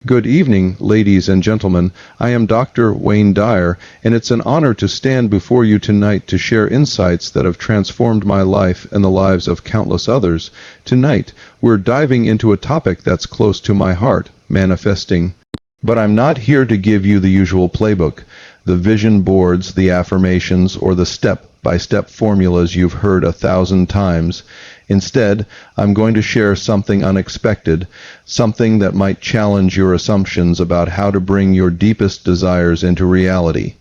Good evening, ladies and gentlemen. I am Dr. Wayne Dyer, and it's an honor to stand before you tonight to share insights that have transformed my life and the lives of countless others. Tonight, we're diving into a topic that's close to my heart, manifesting. But I'm not here to give you the usual playbook, the vision boards, the affirmations, or the step-by-step formulas you've heard 1,000 times. Instead, I'm going to share something unexpected, something that might challenge your assumptions about how to bring your deepest desires into reality.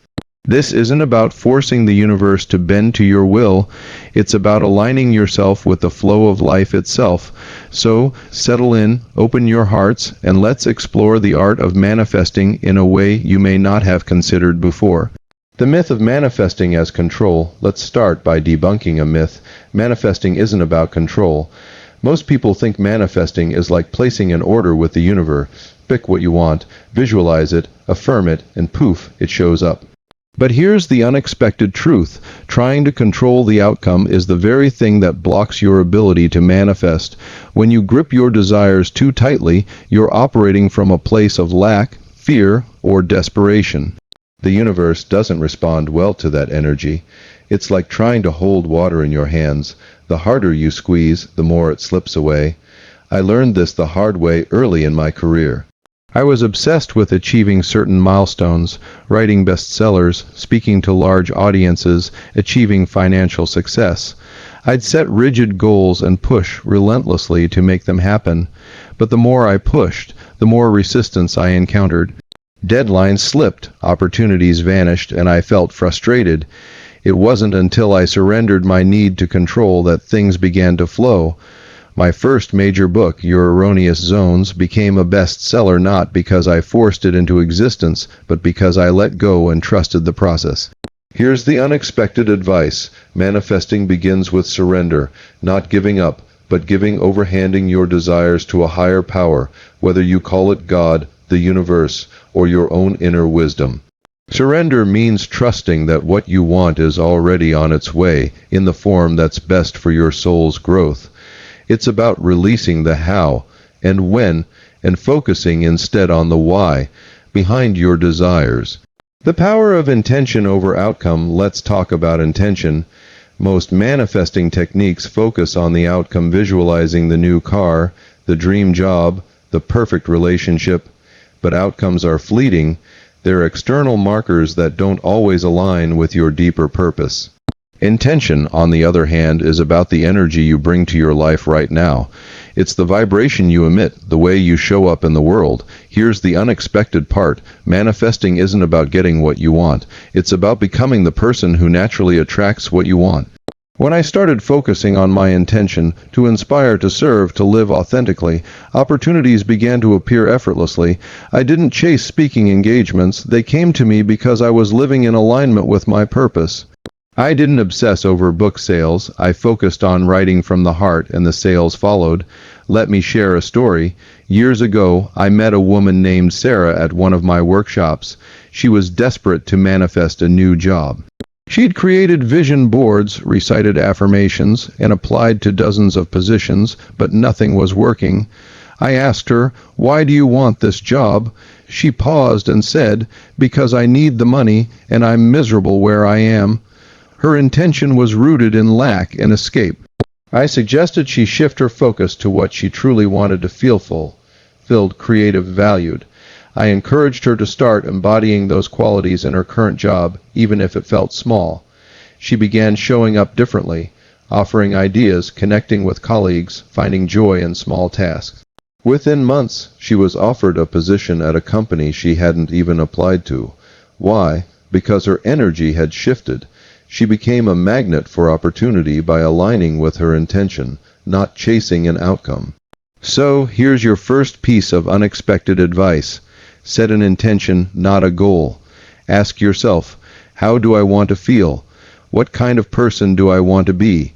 This isn't about forcing the universe to bend to your will. It's about aligning yourself with the flow of life itself. So, settle in, open your hearts, and let's explore the art of manifesting in a way you may not have considered before. The myth of manifesting as control. Let's start by debunking a myth. Manifesting isn't about control. Most people think manifesting is like placing an order with the universe. Pick what you want, visualize it, affirm it, and poof, it shows up. But here's the unexpected truth. Trying to control the outcome is the very thing that blocks your ability to manifest. When you grip your desires too tightly, you're operating from a place of lack, fear, or desperation. The universe doesn't respond well to that energy. It's like trying to hold water in your hands. The harder you squeeze, the more it slips away. I learned this the hard way early in my career. I was obsessed with achieving certain milestones, writing bestsellers, speaking to large audiences, achieving financial success. I'd set rigid goals and push relentlessly to make them happen. But the more I pushed, the more resistance I encountered. Deadlines slipped, opportunities vanished, and I felt frustrated. It wasn't until I surrendered my need to control that things began to flow. My first major book, Your Erroneous Zones, became a bestseller not because I forced it into existence, but because I let go and trusted the process. Here's the unexpected advice. Manifesting begins with surrender, not giving up, but giving over, handing your desires to a higher power, whether you call it God, the universe, or your own inner wisdom. Surrender means trusting that what you want is already on its way, in the form that's best for your soul's growth. It's about releasing the how and when, and focusing instead on the why behind your desires. The power of intention over outcome. Let's talk about intention. Most manifesting techniques focus on the outcome, visualizing the new car, the dream job, the perfect relationship. But outcomes are fleeting. They're external markers that don't always align with your deeper purpose. Intention, on the other hand, is about the energy you bring to your life right now. It's the vibration you emit, the way you show up in the world. Here's the unexpected part. Manifesting isn't about getting what you want. It's about becoming the person who naturally attracts what you want. When I started focusing on my intention, to inspire, to serve, to live authentically, opportunities began to appear effortlessly. I didn't chase speaking engagements. They came to me because I was living in alignment with my purpose. I didn't obsess over book sales. I focused on writing from the heart, and the sales followed. Let me share a story. Years ago, I met a woman named Sarah at one of my workshops. She was desperate to manifest a new job. She'd created vision boards, recited affirmations, and applied to dozens of positions, but nothing was working. I asked her, "Why do you want this job?" She paused and said, "Because I need the money, and I'm miserable where I am." Her intention was rooted in lack and escape. I suggested she shift her focus to what she truly wanted to feel: fulfilled, creative, valued. I encouraged her to start embodying those qualities in her current job, even if it felt small. She began showing up differently, offering ideas, connecting with colleagues, finding joy in small tasks. Within months, she was offered a position at a company she hadn't even applied to. Why? Because her energy had shifted. She became a magnet for opportunity by aligning with her intention, not chasing an outcome. So, here's your first piece of unexpected advice. Set an intention, not a goal. Ask yourself, how do I want to feel? What kind of person do I want to be?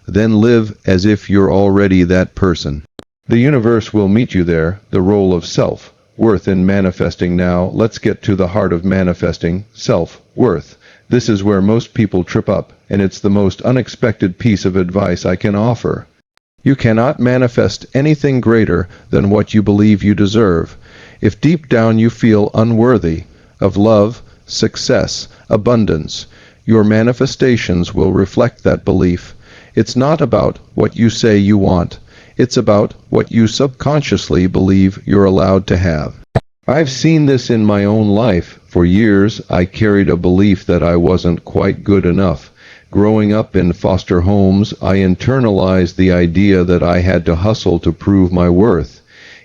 Then live as if you're already that person. The universe will meet you there. The role of self-worth in manifesting. Now, let's get to the heart of manifesting: self-worth. This is where most people trip up, and it's the most unexpected piece of advice I can offer. You cannot manifest anything greater than what you believe you deserve. If deep down you feel unworthy of love, success, abundance, your manifestations will reflect that belief. It's not about what you say you want. It's about what you subconsciously believe you're allowed to have. I've seen this in my own life. For years, I carried a belief that I wasn't quite good enough. Growing up in foster homes, I internalized the idea that I had to hustle to prove my worth.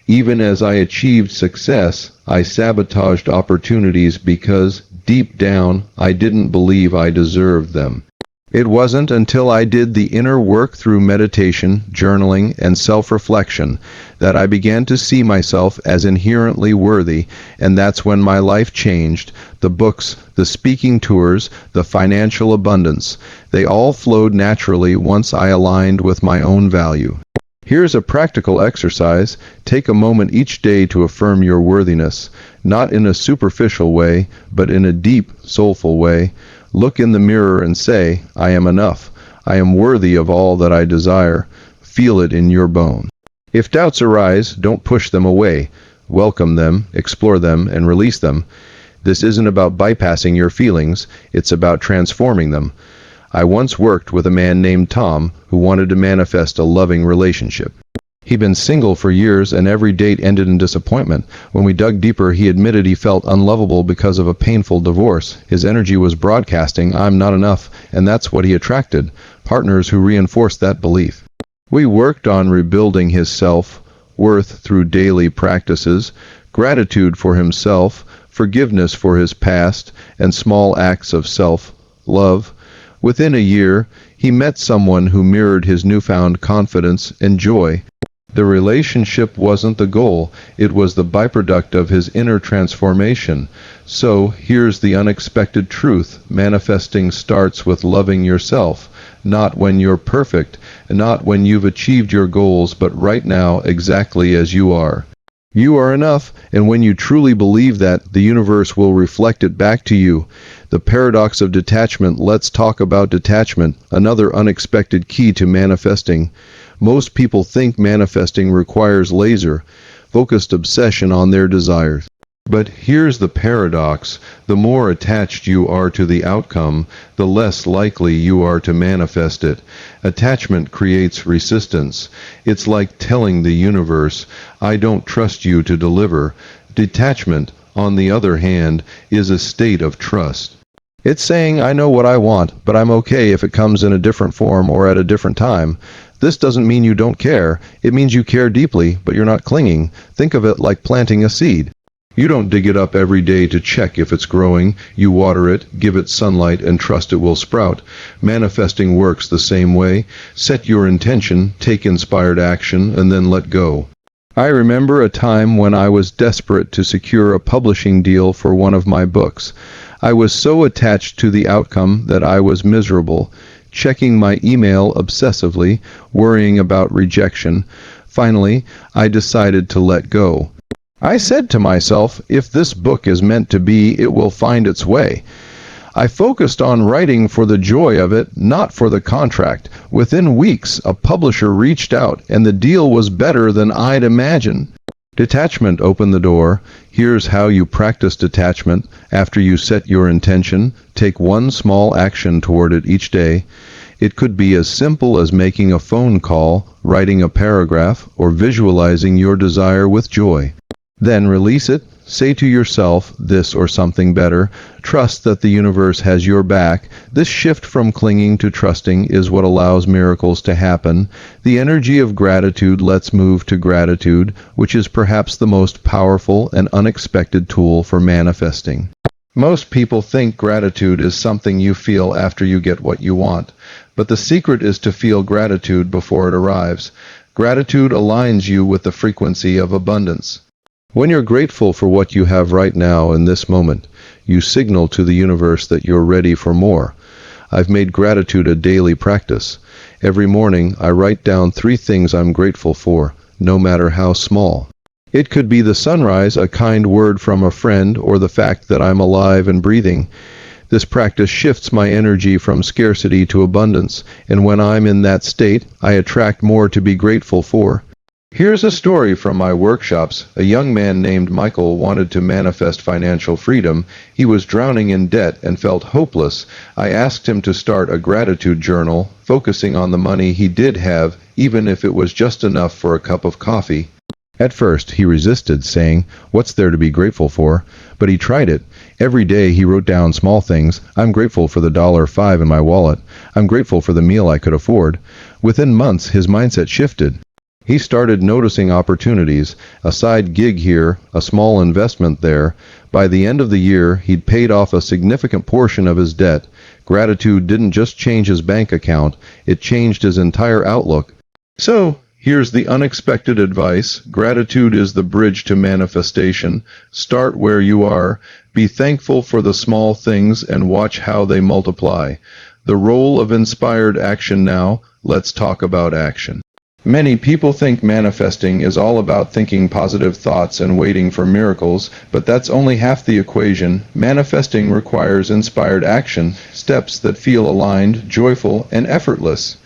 Even as I achieved success, I sabotaged opportunities because, deep down, I didn't believe I deserved them. It wasn't until I did the inner work through meditation, journaling, and self-reflection that I began to see myself as inherently worthy, and that's when my life changed. The books, the speaking tours, the financial abundance, they all flowed naturally once I aligned with my own value. Here's a practical exercise. Take a moment each day to affirm your worthiness, not in a superficial way, but in a deep, soulful way. Look in the mirror and say, I am enough. I am worthy of all that I desire. Feel it in your bones. If doubts arise, don't push them away. Welcome them, explore them, and release them. This isn't about bypassing your feelings, it's about transforming them. I once worked with a man named Tom who wanted to manifest a loving relationship. He'd been single for years and every date ended in disappointment. When we dug deeper, he admitted he felt unlovable because of a painful divorce. His energy was broadcasting, I'm not enough, and that's what he attracted, partners who reinforced that belief. We worked on rebuilding his self-worth through daily practices, gratitude for himself, forgiveness for his past, and small acts of self-love. Within a year, he met someone who mirrored his newfound confidence and joy. The relationship wasn't the goal, it was the byproduct of his inner transformation. So, here's the unexpected truth. Manifesting starts with loving yourself. Not when you're perfect, not when you've achieved your goals, but right now, exactly as you are. You are enough, and when you truly believe that, the universe will reflect it back to you. The paradox of detachment. Let's talk about detachment, another unexpected key to manifesting. Most people think manifesting requires laser-focused obsession on their desires. But here's the paradox. The more attached you are to the outcome, the less likely you are to manifest it. Attachment creates resistance. It's like telling the universe, I don't trust you to deliver. Detachment, on the other hand, is a state of trust. It's saying, I know what I want, but I'm okay if it comes in a different form or at a different time. This doesn't mean you don't care. It means you care deeply, but you're not clinging. Think of it like planting a seed. You don't dig it up every day to check if it's growing. You water it, give it sunlight, and trust it will sprout. Manifesting works the same way. Set your intention, take inspired action, and then let go. I remember a time when I was desperate to secure a publishing deal for one of my books. I was so attached to the outcome that I was miserable, checking my email obsessively, worrying about rejection. Finally, I decided to let go. I said to myself, if this book is meant to be, it will find its way. I focused on writing for the joy of it, not for the contract. Within weeks, a publisher reached out, and the deal was better than I'd imagined. Detachment opened the door. Here's how you practice detachment. After you set your intention, take one small action toward it each day. It could be as simple as making a phone call, writing a paragraph, or visualizing your desire with joy. Then release it. Say to yourself this or something better. Trust that the universe has your back. This shift from clinging to trusting is what allows miracles to happen. The energy of gratitude lets move to gratitude, which is perhaps the most powerful and unexpected tool for manifesting. Most people think gratitude is something you feel after you get what you want, but the secret is to feel gratitude before it arrives. Gratitude aligns you with the frequency of abundance. When you're grateful for what you have right now in this moment, you signal to the universe that you're ready for more. I've made gratitude a daily practice. Every morning, I write down 3 things I'm grateful for, no matter how small. It could be the sunrise, a kind word from a friend, or the fact that I'm alive and breathing. This practice shifts my energy from scarcity to abundance, and when I'm in that state, I attract more to be grateful for. Here's a story from my workshops. A young man named Michael wanted to manifest financial freedom. He was drowning in debt and felt hopeless. I asked him to start a gratitude journal, focusing on the money he did have, even if it was just enough for a cup of coffee. At first, he resisted, saying, "What's there to be grateful for?" But he tried it. Every day he wrote down small things. "I'm grateful for the $5 in my wallet. I'm grateful for the meal I could afford." Within months, his mindset shifted. He started noticing opportunities, a side gig here, a small investment there. By the end of the year, he'd paid off a significant portion of his debt. Gratitude didn't just change his bank account, it changed his entire outlook. So, here's the unexpected advice. Gratitude is the bridge to manifestation. Start where you are. Be thankful for the small things and watch how they multiply. The role of inspired action now. Let's talk about action. Many people think manifesting is all about thinking positive thoughts and waiting for miracles, but that's only half the equation. Manifesting requires inspired action, steps that feel aligned, joyful, and effortless.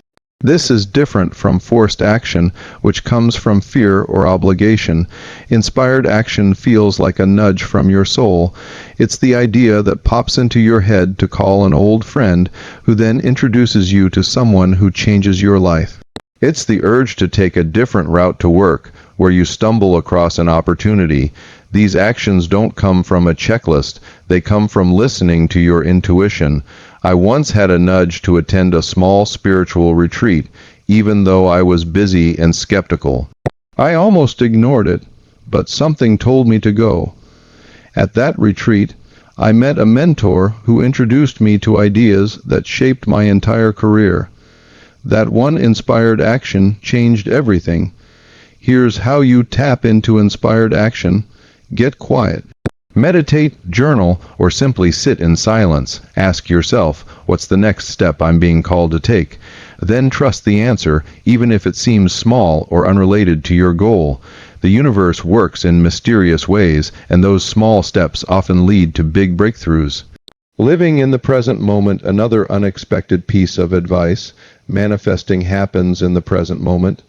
This is different from forced action, which comes from fear or obligation. Inspired action feels like a nudge from your soul. It's the idea that pops into your head to call an old friend, who then introduces you to someone who changes your life. It's the urge to take a different route to work, where you stumble across an opportunity. These actions don't come from a checklist, they come from listening to your intuition. I once had a nudge to attend a small spiritual retreat, even though I was busy and skeptical. I almost ignored it, but something told me to go. At that retreat, I met a mentor who introduced me to ideas that shaped my entire career. That one inspired action changed everything. Here's how you tap into inspired action. Get quiet. Meditate, journal, or simply sit in silence. Ask yourself, what's the next step I'm being called to take? Then trust the answer, even if it seems small or unrelated to your goal. The universe works in mysterious ways, and those small steps often lead to big breakthroughs. Living in the present moment, another unexpected piece of advice. Manifesting happens in the present moment.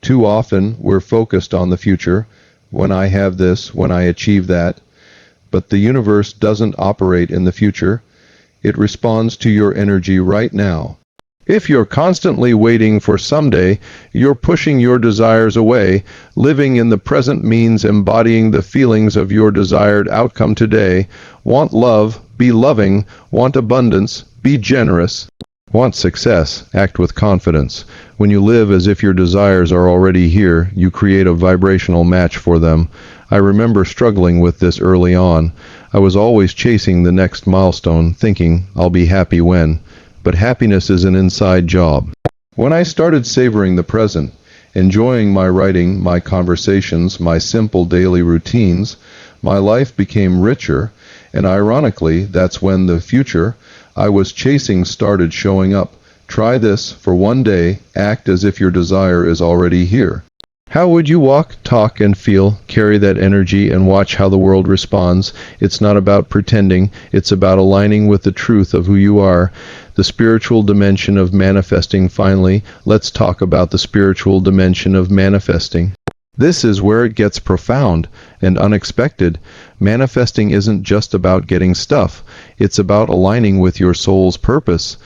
Too often, we're focused on the future. When I have this, when I achieve that. But the universe doesn't operate in the future. It responds to your energy right now. If you're constantly waiting for someday, you're pushing your desires away. Living in the present means embodying the feelings of your desired outcome today. Want love, be loving. Want abundance, be generous. Want success, act with confidence. When you live as if your desires are already here, you create a vibrational match for them. I remember struggling with this early on. I was always chasing the next milestone, thinking, I'll be happy when. But happiness is an inside job. When I started savoring the present, enjoying my writing, my conversations, my simple daily routines, my life became richer, and ironically, that's when the future I was chasing started showing up. Try this for one day. Act as if your desire is already here. How would you walk, talk, and feel? Carry that energy and watch how the world responds. It's not about pretending. It's about aligning with the truth of who you are. The spiritual dimension of manifesting. Finally, let's talk about the spiritual dimension of manifesting. This is where it gets profound and unexpected. Manifesting isn't just about getting stuff. It's about aligning with your soul's purpose.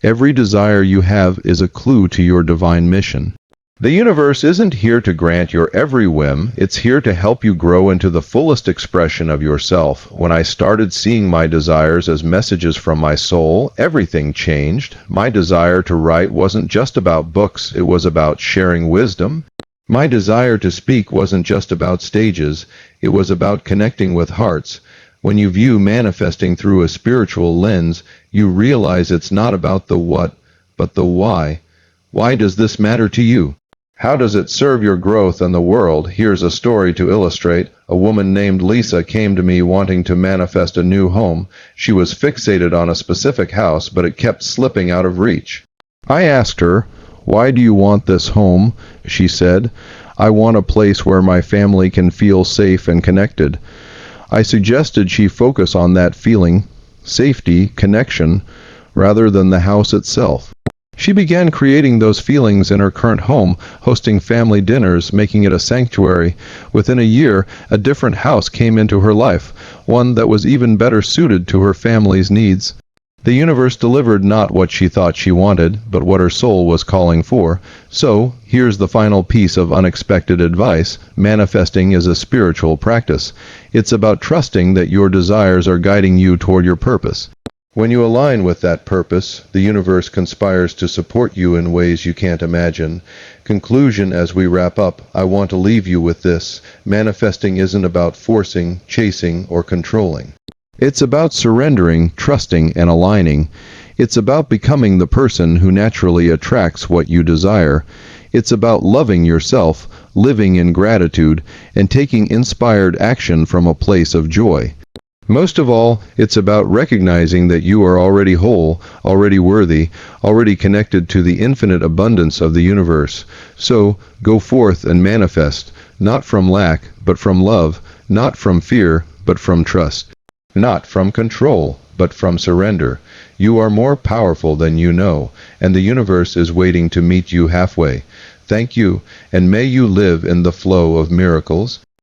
Every desire you have is a clue to your divine mission. The universe isn't here to grant your every whim. It's here to help you grow into the fullest expression of yourself. When I started seeing my desires as messages from my soul, everything changed. My desire to write wasn't just about books. It was about sharing wisdom. My desire to speak wasn't just about stages. It was about connecting with hearts. When you view manifesting through a spiritual lens, you realize it's not about the what, but the why. Why does this matter to you? How does it serve your growth and the world? Here's a story to illustrate. A woman named Lisa came to me wanting to manifest a new home. She was fixated on a specific house, but it kept slipping out of reach. I asked her, "Why do you want this home?" She said, "I want a place where my family can feel safe and connected." I suggested she focus on that feeling, safety, connection, rather than the house itself. She began creating those feelings in her current home, hosting family dinners, making it a sanctuary. Within a year, a different house came into her life, one that was even better suited to her family's needs. The universe delivered not what she thought she wanted, but what her soul was calling for. So, here's the final piece of unexpected advice. Manifesting is a spiritual practice. It's about trusting that your desires are guiding you toward your purpose. When you align with that purpose, the universe conspires to support you in ways you can't imagine. Conclusion as we wrap up, I want to leave you with this. Manifesting isn't about forcing, chasing, or controlling. It's about surrendering, trusting, and aligning. It's about becoming the person who naturally attracts what you desire. It's about loving yourself, living in gratitude, and taking inspired action from a place of joy. Most of all, it's about recognizing that you are already whole, already worthy, already connected to the infinite abundance of the universe. So, go forth and manifest, not from lack, but from love, not from fear, but from trust. Not from control, but from surrender. You are more powerful than you know, and the universe is waiting to meet you halfway. Thank you, and may you live in the flow of miracles,